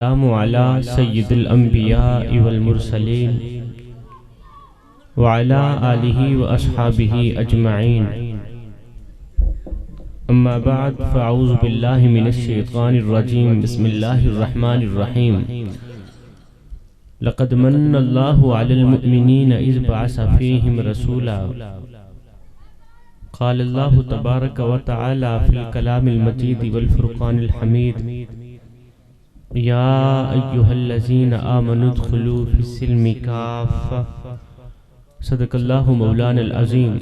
सल्लल्लाहु अला सय्यिदिल अंबिया वल मुरसलीन व अला आलिहि व अस्हाबिहि अजमईन। अम्मा बाद फ़अऊज़ु बिल्लाहि मिनश शैतानिर रजीम। बिस्मिल्लाहिर रहमानिर रहीम। लक़द मन्नल्लाहु अलल मुअमिनीना इज़ बअसा फ़ीहिम रसूला। क़ालल्लाहु तबारक व तआला फ़िल कलामिल मजीद वल फ़ुरक़ानिल हमीद। या अय्युहल्लज़ीना आमनु उद्ख़ुलू फ़िस्सिल्मि काफ़्फ़ा। सदक़ल्लाहु मौलानल अज़ीम।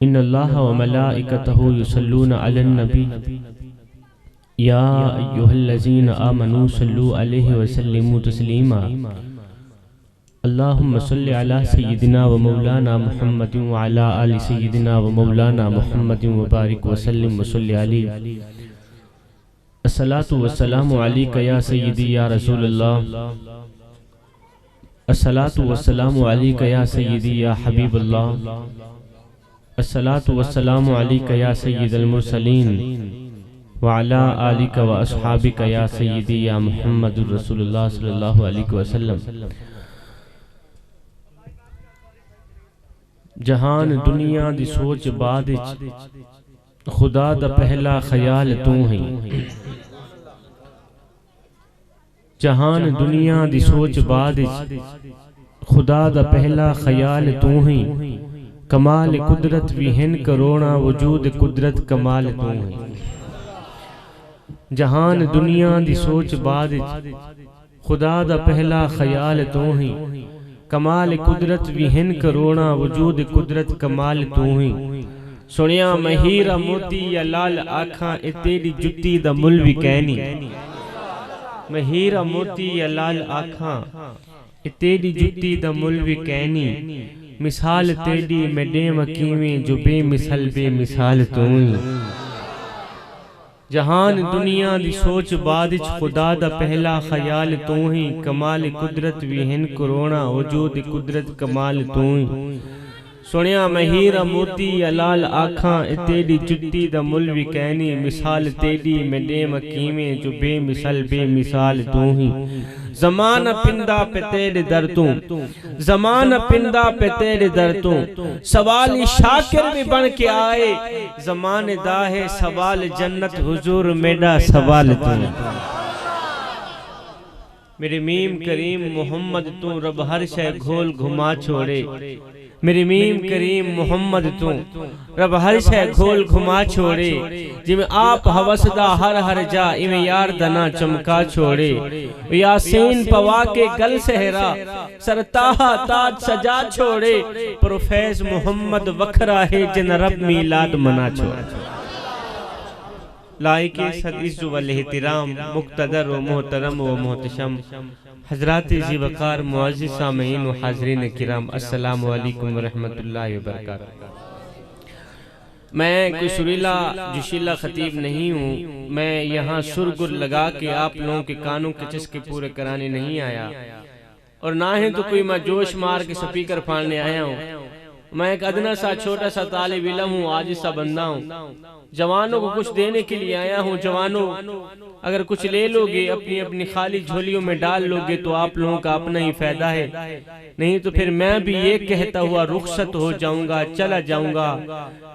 इन्नल्लाहा व मलाइकतहु युसल्लूना अलन नबी। या अय्युहल्लज़ीना आमनु सल्लू अलैहि व सल्लिमू तस्लीमा। अल्लाहुम्मा सल्लि अला सय्यिदिना व मौलाना मुहम्मदिन व अला आलि सय्यिदिना व मौलाना मुहम्मदिन व बारिक व सल्लिम व सल्लि अलैहि। अस्सलातु वस्सलामु अलैका या सय्यिदी या रसूलल्लाह। अस्सलातु वस्सलामु अलैका या सय्यिदी या हबीबल्लाह। अस्सलातु वस्सलामु अलैका या सय्यिदल मुरसलीन व अला आलिका व अस्हाबिका या सय्यिदी या मुहम्मदुर रसूलुल्लाह सल्लल्लाहु अलैहि वसल्लम। जहान दुनिया दी सोच बाद खुदा दा पहला ख्याल तू है। जहान दुनिया दी सोच बाद खुदा दा पहला ख्याल तू है। कमाल कुदरत विहिन करोना वजूद कुदरत कमाल तू है। जहान दुनिया दी सोच बाद खुदा दा पहला ख्याल तू है। कमाल कुदरत विहिन करोना वजूद कुदरत कमाल तू है। सुनिया महीरा मोती या लाल आखा ए तेरी जुत्ती दा मुल भी कहनी। महीरा मोती या लाल आखा ए तेरी जुत्ती दा मुल भी कहनी। मिसाल तेरी मैं देव कीवें जो बेमिसल बेमिसाल तू। जहान दुनिया दी सोच बाद खुदा दा पहला ख्याल तू ही। कमाल कुदरत विहिन करोना वजूद कुदरत कमाल तू। सुनिया महीरा मोती या लाल आखा ए तेरी जुत्ती दा मुल भी कहनी। मिसाल तेरी मैं देव कीवें जो बेमिसल बेमिसाल तू ही। ज़माना पिंदा पे तेरे दर तू। ज़माना पिंदा पे तेरे दर तू। सवाल शाकिर भी बन के आए। ज़माने दा है सवाल जन्नत हुजूर मेरा सवाल तू। मेरे मीम करीम मोहम्मद तू रब हर शय घोल घुमा छोड़े। मेरे मीम करीम मोहम्मद तू रब हर शय घोल घुमा छोड़े। जिमें आप हवसदा हर हर जा इमें यार दना चमका छोड़े। यासीन पवा के गल सहरा सरताहा ताज सजा छोड़े। प्रोफेस मोहम्मद वखरा है जिन रब मीलाद मना छोड़े। लाइक सदइज़्ज़ वल एहतिराम मुक़्तदर व मोहतरम व मोहतशम हज़रात ज़ी वक़ार मुअज़्ज़िज़ सामीईन व हाज़रीन किराम, अस्सलामु अलैकुम व रहमतुल्लाहि व बरकातहू। मैं कोई सुरीला जोशीला खतीब नहीं हूँ। मैं यहाँ सुरगुर लगा के आप लोगों के कानों के चस्के पूरे कराने नहीं आया, और ना ही तो कोई मैं जोश मार के स्पीकर फाड़ने आया हूँ। मैं एक अदना सा छोटा सा तालिब इल्म हूँ, आजिज़ सा बंदा हूँ। जवानों को कुछ देने के लिए आया हूँ। जवानों, अगर कुछ ले लोगे अपनी अपनी खाली झोलियों में डाल लोगे तो आप लोगों का अपना ही फायदा है। नहीं तो फिर मैं भी ये कहता हुआ रुखसत हो जाऊंगा, चला जाऊंगा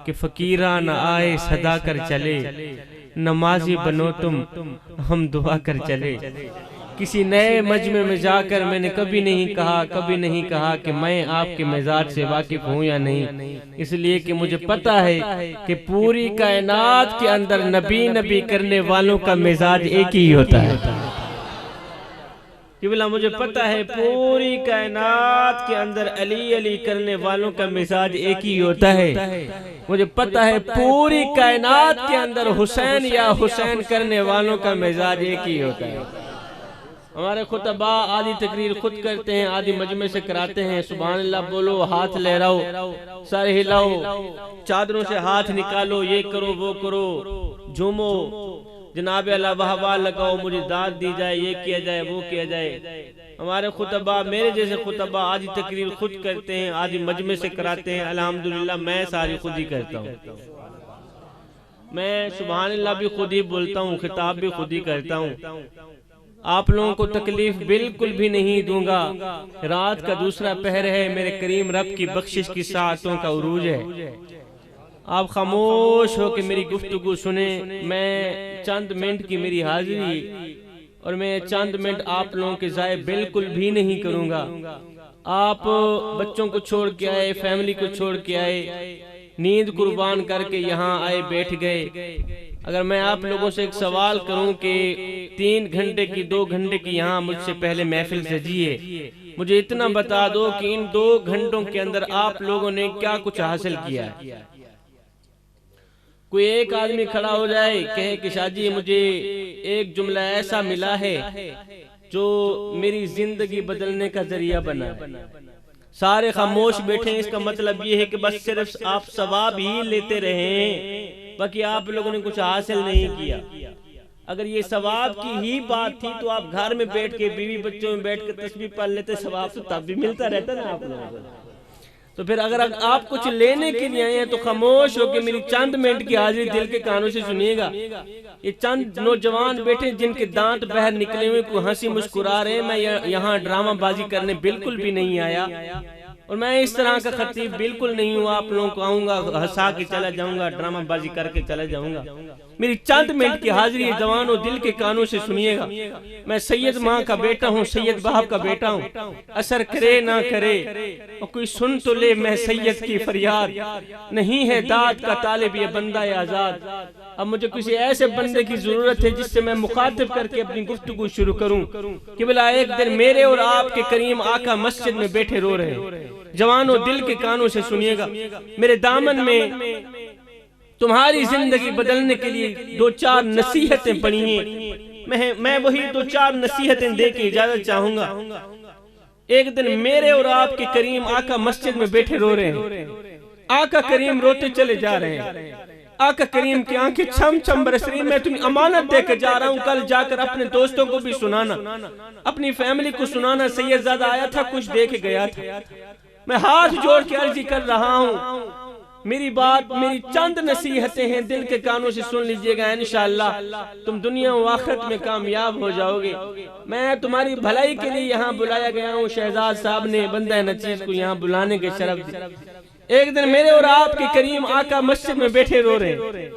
कि फकीरा न आए सदा कर चले। नमाजी बनो तुम हम दुआ कर चले। किसी नए मजमे में जाकर मैंने कभी नहीं कहा कि मैं आपके मिजाज से वाकिफ हूँ या नहीं। इसलिए कि मुझे पता है कि पूरी कायनात के अंदर नबी नबी करने वालों का मिजाज एक ही होता है। कि बोला मुझे पता है पूरी कायनात के अंदर अली अली करने वालों का मिजाज एक ही होता है। मुझे पता है पूरी कायनात के अंदर हुसैन या हुसैन करने वालों का मिजाज एक ही होता है। हमारे खुतबा आदि तकरीर खुद करते हैं, आदि मजमे से कराते हैं। सुभान अल्लाह बोलो, हाथ लहराओ, सर हिलाओ, चादरों से हाथ निकालो, ये करो वो करो, झूमो, जनाब अल्लाह वाह वाह लगाओ, मुझे दाद दी जाए, ये किया जाए वो किया जाए। हमारे खुतबा, मेरे जैसे खुतबा आदि तकरीर खुद करते हैं, आदि मजमे से कराते हैं। अल्हम्दुलिल्लाह मैं सारी खुद ही करता हूँ। मैं सुभान अल्लाह भी खुद ही बोलता हूँ, खिताब भी खुद ही करता हूँ। आप लोगों को तकलीफ बिल्कुल भी नहीं दूंगा। रात का दूसरा पहर है, मेरे करीम रब की बख्शिश की सातों का उरूज है। आप खामोश हो के मेरी गुफ्तगू सुने। मैं चंद मिनट की मेरी हाजिरी और मैं चंद मिनट आप लोगों के ज़ाय बिल्कुल भी नहीं करूंगा। आप बच्चों को छोड़ के आए, फैमिली को छोड़ के आए, नींद कुर्बान करके यहाँ आए, बैठ गए। अगर मैं आप लोगों से एक सवाल करूं कि 3 घंटे की 2 घंटे की यहाँ मुझसे पहले महफिल सजी है, मुझे इतना बता दो कि इन 2 घंटों के अंदर आप लोगों ने क्या कुछ हासिल किया है। कोई एक आदमी खड़ा हो जाए, कहे कि शाजी मुझे एक जुमला ऐसा मिला है जो मेरी जिंदगी बदलने का जरिया बना। सारे खामोश बैठे। इसका मतलब ये है कि बस सिर्फ आप सवाब ही लेते रहे, बाकी आप लोगों ने कुछ हासिल नहीं किया। अगर ये सवाब की ही बात थी तो आप घर में बैठ के बीवी बच्चों में बैठ के तस्बीह पढ़ लेते, सवाब तो तब भी मिलता रहता ना आप लोगों को। तो फिर अगर आप कुछ लेने के लिए आए हैं तो खामोश होकर मेरी चंद मिनट की हाजिरी दिल के कानों से सुनिएगा। ये चंद नौजवान बैठे जिनके दांत बाहर निकले हुए, कोई हंसी मुस्कुरा रहे हैं। मैं यहाँ ड्रामाबाजी करने बिल्कुल भी नहीं आया और मैं इस तरह का खतीब बिल्कुल नहीं हूँ। आप लोगों को आऊंगा, हंसा के चला जाऊंगा, ड्रामाबाजी करके चला जाऊंगा। मेरी चंद मिनट की हाजिरी है, जवानों दिल के कानों से सुनिएगा। मैं सैयद माँ का बेटा हूँ, सैयद बाप का बेटा हूँ। असर करे ना करे और कोई सुन तो ले मैं सैयद की फरियाद। नहीं है दाद का तालिब ये बंदा आजाद। अब मुझे किसी ऐसे बंदे की जरूरत है जिससे मैं मुखातिब करके अपनी गुफ्तगू शुरू करूं कि भला एक दिन मेरे और आपके करीम आका मस्जिद में बैठे रो रहे हैं। जवानों दिल के कानों से सुनिएगा, मेरे दामन में तुम्हारी जिंदगी बदलने के लिए 2-4 नसीहतें पड़ी हैं। मैं वही 2-4 नसीहतें दे के इजाजत चाहूंगा। एक दिन मेरे और आपके करीम आका मस्जिद में बैठे रो रहे हैं। आका करीम रोते चले जा रहे हैं। आका करीम की आंखें छम छम बरस रही। मैं तुम्हें अमानत देकर जा रहा हूँ, कल जाकर अपने दोस्तों को भी सुनाना, अपनी फैमिली को सुनाना। सैयदजादा आया था, कुछ दे के गया था। मैं हाथ जोड़ के अर्जी कर रहा हूँ, मेरी बात, मेरी चंद नसीहतें हैं, दिल के कानों से सुन लीजिएगा। इंशाअल्लाह तुम दुनिया व आखिरत में कामयाब हो जाओगे। मैं तुम्हारी भलाई के लिए यहाँ बुलाया गया हूँ। शहजाद साहब ने बंदा नचीज को यहाँ बुलाने के शरफ दी। एक दिन मेरे और आपके करीम आका मस्जिद में बैठे रो रहे।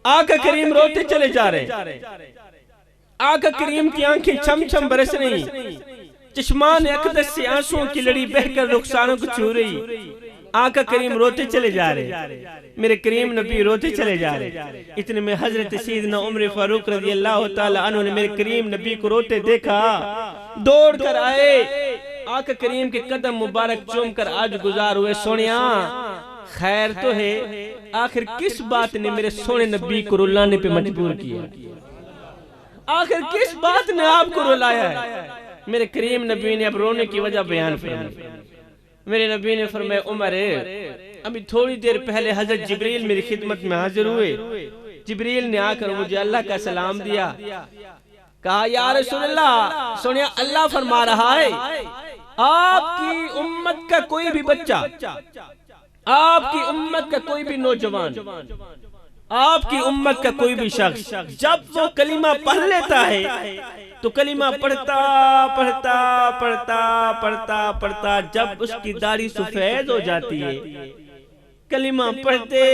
आका करीम रोते चले जा रहे। आका करीम की आंखें छम छम बरस रही, चश्मान अक़दस से आंसुओं की लड़ी बहकर रुखसारों को छू रही। आका करीम रोते चले जा रहे, मेरे करीम नबी रोते चले जा रहे। इतने में हजरत सैयदना उमर फारूक रज़ी अल्लाह तआला अन्हु ने मेरे करीम नबी को रोते देखा, दौड़ कर आए, आका करीम के कदम मुबारक चूम कर आज गुजार हुए। सोनिया खैर तो है, आखिर किस बात ने मेरे सोने नबी को रुलाने पे मजबूर किया? आखिर किस बात ने आपको रुलाया है? मेरे करीम नबी ने अब रोने की वजह बयान फरमाई। मेरे नबी ने फरमाया, उमर अभी थोड़ी देर पहले हजरत जिब्रील मेरी खिदमत में हाजिर हुए। जिब्रील ने आकर मुझे अल्लाह का सलाम दिया। कहा, या रसूलल्लाह, सोनिया अल्लाह फरमा रहा है आपकी उम्मत का कोई भी बच्चा, आपकी उम्मत का कोई भी नौजवान, आपकी उम्मत का कोई भी शख्स जब वो कलीमा पढ़ लेता है तो कलीमा पढ़ता पढ़ता पढ़ता पढ़ता पढ़ता जब उसकी दाढ़ी सफेद हो जाती है, कलीमा पढ़ते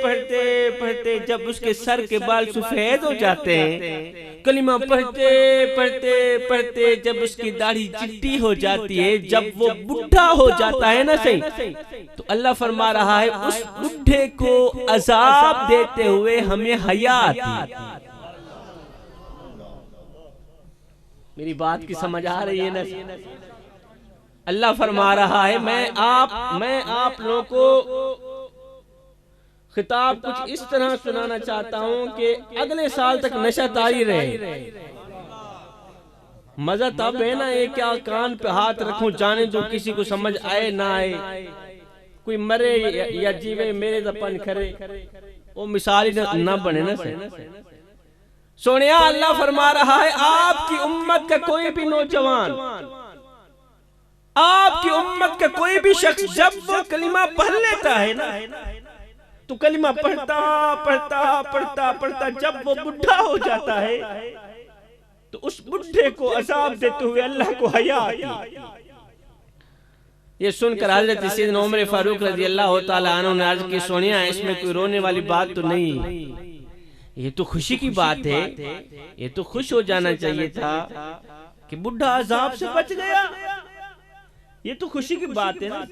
पढ़ते पढ़ते जब उसके सर के बाल सफेद हो जाते हैं, कलीमा पढ़ते पढ़ते पढ़ते जब उसकी दाढ़ी चिट्टी हो जाती है, जब वो बुढ़ा हो जाता है ना सही, तो अल्लाह फरमा रहा है उस बुढ़े को अजाब देते हुए हमें हया आती है। मेरी बात की समझ आ रही है ना? अल्लाह फरमा रहा है मैं आप लोगों को खिताब कुछ इस तरह सुनाना चाहता हूं कि अगले साल तक नशा तारी रहे। मजा तब है ना, ये क्या कान पे हाथ रखूं जाने दो, किसी को समझ आए ना आए, कोई मरे या जीवे मेरे दपन करे, वो मिसाल ही ना बने ना सही। सोनिया अल्लाह फरमा रहा है आपकी उम्मत का कोई भी नौजवान, आपकी उम्मत का कोई भी शख्स जब वो कलिमा पढ़ लेता है ना, तो कलिमा पढ़ता पढ़ता पढ़ता पढ़ता जब वो बुढ़ा हो जाता है तो उस बुढ़े को अजाब देते हुए अल्लाह को हया आती। ये सुनकर हजरत सैयदना उमर फारूक रज़ी अल्लाह तआला अन्हु ने अर्ज की, सोनिया इसमें कोई रोने वाली बात तो नहीं, ये तो खुशी की बात है, ये तो खुश हो जाना चाहिए था कि बुढ़ा अजाब से बच गया। ये तो खुशी की बात है ना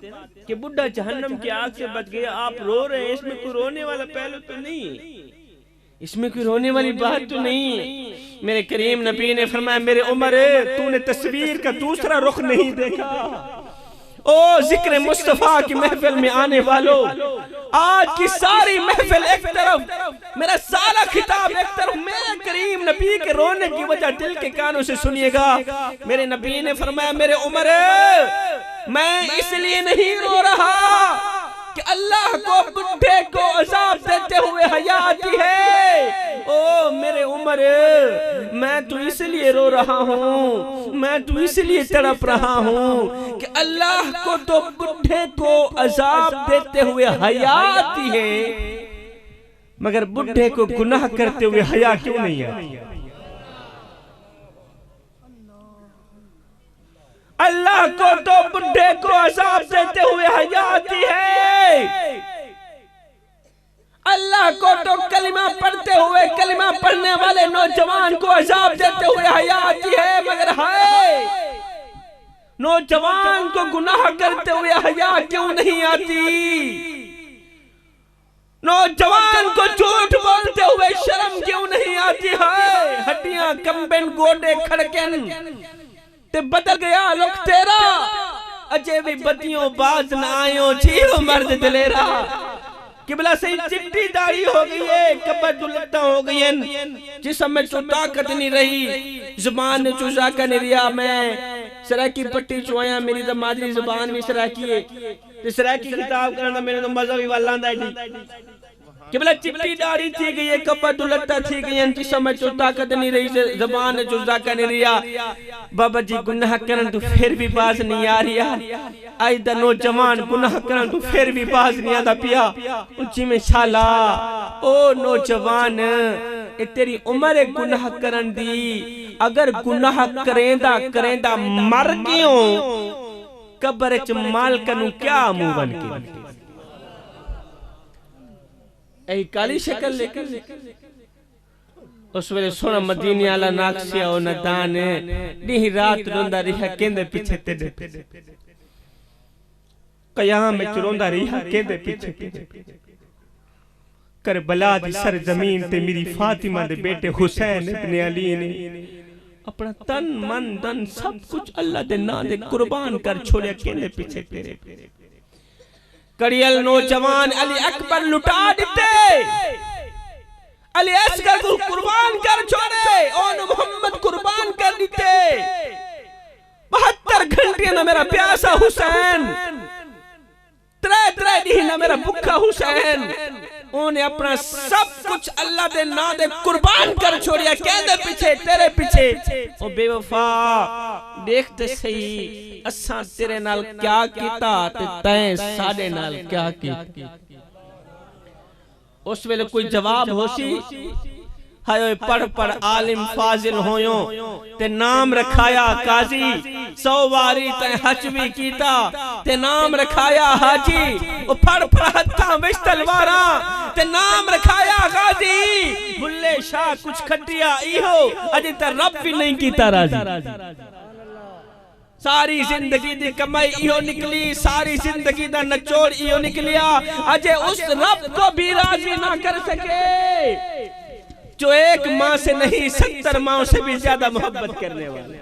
कि बुढ़ा जहन्नम की आग से बच गया। आप रो रहे हैं, इसमें कोई रोने वाला पहलू तो नहीं, इसमें कोई रोने वाली बात तो नहीं। मेरे करीम नबी ने फरमाया, मेरे उमर तूने तस्वीर का दूसरा रुख नहीं देखा। ओ जिक्र मुस्तफा की महफिल में आने वालों, आज की सारी महफिल एक तरफ, मेरा सारा खिताब एक तरफ, मेरे करीम नबी के रोने की वजह दिल के कानों से सुनिएगा। मेरे नबी ने फरमाया, मेरे उमर मैं इसलिए नहीं रो रहा कि अल्लाह को बुढ़े को अजाब देते हुए हया आती है। ओ मेरे उमर मैं तो इसलिए रो रहा हूँ, मैं तो इसलिए तड़प रहा हूँ कि अल्लाह को तो बुढ़े को अजाब देते हुए हया आती है, मगर बुढ़े को गुनाह करते हुए हया क्यों नहीं आती? अल्लाह को तो बुढ़े को अजाब देते हुए हया आती है, अल्लाह को तो कलिमा पढ़ते हुए, कलिमा पढ़ने वाले नौजवान को अजाब देते हुए हया आती है, मगर हाय नौजवान को गुनाह करते हुए हया क्यों नहीं आती? नौजवान को झूठ बोलते हुए शर्म क्यों नहीं आती है? हड्डियां कंबन गोडे खड़कन ते बदल गया लोग तेरा, अजय भी बतियों बाज न आयो जीव मर्द दिलेरा। किबला सही चिट्टी दाढ़ी हो गई है, कब्र दुलत्ता हो गई है, जिसम में तो ताकत नहीं रही, जुबान ने चूसा कर नहीं रिया। मैं सराकी पट्टी चुआया, मेरी तो मादरी जुबान भी सराकी है, ते सराकी किताब करना मेरे तो मजा भी वाला आंदा है। किबला चिट्टी दाढ़ी थी गई है, कब्र दुलत्ता थी गई है, जिसम में तो ताकत नहीं रही, जुबान ने चूसा कर नहीं रिया। बाबा जी गुनाह करन तो फिर भी बाज नहीं आ रिया, आई दा नौजवान गुनाह करन तो फिर भी बाज नहीं आदा पिया। उच्ची में शाला ओ नौजवान ए तेरी उम्र है गुनाह करन दी, अगर गुनाह करेंदा करेंदा मर गयो कब्र च मालक नु क्या मुंह बन के ऐ काली शक्ल लेकर। उस वेले सोना मदीने आला नाक्सिया ओ नदान दी रात रोंदा रिहा केंदे पीछे तेरे, कयाम में रोंदा रिहा केंदे पीछे। करबला दी सरजमीन ते मेरी फातिमा दे बेटे हुसैन इब्ने अली ने अपना तन मन धन सब कुछ अल्लाह दे नाम दे कुर्बान कर छोड़े केंदे पीछे तेरे। कड़ियल नौजवान अली अकबर लुटा दिते, अली असगर को कुर्बान कर छोड़े, ओन मोहम्मद कुर्बान कर दिते। 72 घंटे ना मेरा प्यासा हुसैन, 3 दिन ना मेरा भूखा हुसैन, उन्हें अपना सब कुछ अल्लाह दे नाम दे कुर्बान कर छोड़िया कहदे पीछे तेरे पीछे। ओ बेवफा देखते सही असा तेरे नाल क्या कीता ते तैं साडे नाल क्या कीता। उस वेले कोई जवाब होसी, हाय पढ़ पढ़ आलिम फाजिल होयो ते नाम रखाया काजी, 100 वारी ते हज भी कीता ते नाम रखाया हाजी। ओ पढ़ पढ़ हत्था विच तलवारा ते नाम रखाया गाजी। बुल्ले शाह कुछ खटिया इहो अजे ते रब भी नहीं कीता राजी। सारी जिंदगी दी कमाई इहो निकली, सारी जिंदगी दा नचोड़ इहो निकलिया, अजे उस रब को भी राजी ना कर सके जो एक माँ से नहीं 70 माँ से भी ज्यादा मोहब्बत करने वाले।